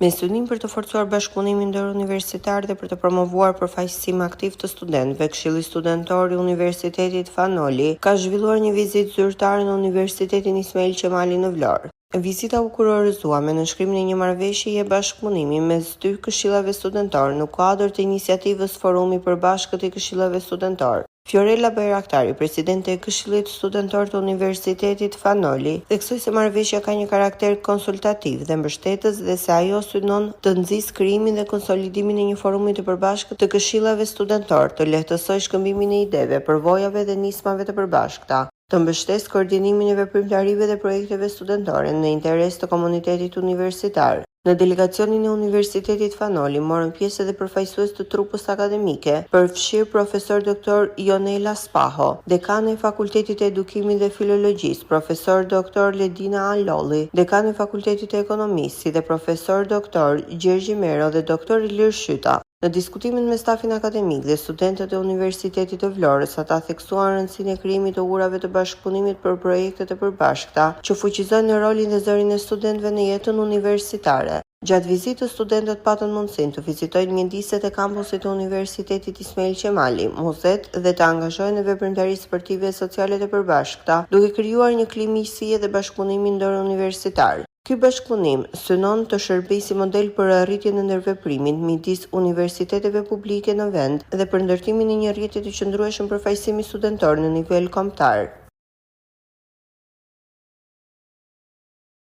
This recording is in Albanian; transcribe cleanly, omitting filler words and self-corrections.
Me synim për të forcuar bashkëpunimin ndëruniversitar dhe për të promovuar përfaqësim aktiv të studentëve, Këshilli Studentor i Universitetit Fanoli ka zhvilluar një vizitë zyrtare në Universitetin Ismail Qemali në Vlorë. Vizita u kurorëzua me nënshkrimin e një marrëveshjeje bashkëpunimi mes dy këshillave studentor në kuadër të iniciativës Forumi i Përbashkët i Këshillave Studentor. Fiorella Bajraktari, presidente e Këshillit Studentor të Universitetit Fanoli, theksoi se marrëveshja ka një karakter konsultativ dhe mbështetës dhe se ajo synon të nxjisë krijimin dhe konsolidimin e një forumi të përbashkët të këshillave studentor, të lehtësojë shkëmbimin e ideve, përvojave dhe nismave të përbashkëta, të mbështesë koordinimin e veprimtarive dhe projekteve studentore në interes të komunitetit universitar. Në delegacionin e Universitetit Fanoli morën pjesë edhe përfaqësues të trupës akademike, përfshirë profesor doktor Jonela Spaho, dekane e Fakultetit të Edukimit dhe Filologjisë, profesor doktor Ledina Allolli, dekane e Fakultetit të Ekonomisë, si dhe profesor doktor Gjergji Mero dhe doktor Ilir Shyta. Në diskutimin me stafin akademik dhe studentët e Universitetit të Vlorës, ata theksuan rëndësinë e krijimit të urave të bashkëpunimit për projekte të përbashkëta që fuqizojnë rolin dhe zërin e studentëve në jetën universitare. Gjatë vizitës, studentët patën mundësinë të vizitojnë mjediset e kampusit të Universitetit Ismail Qemali, muzet dhe të angazhohen në veprimtari sportive e sociale të përbashkëta, duke krijuar një klimë miqësie dhe bashkëpunimi ndëruniversitar. Ky bashkëpunim synon të shërbejë si model për arritjen e ndërveprimit midis universiteteve publike në vend dhe për ndërtimin e një rrjeti të qëndrueshëm përfaqësimi studentor në nivel kombëtar.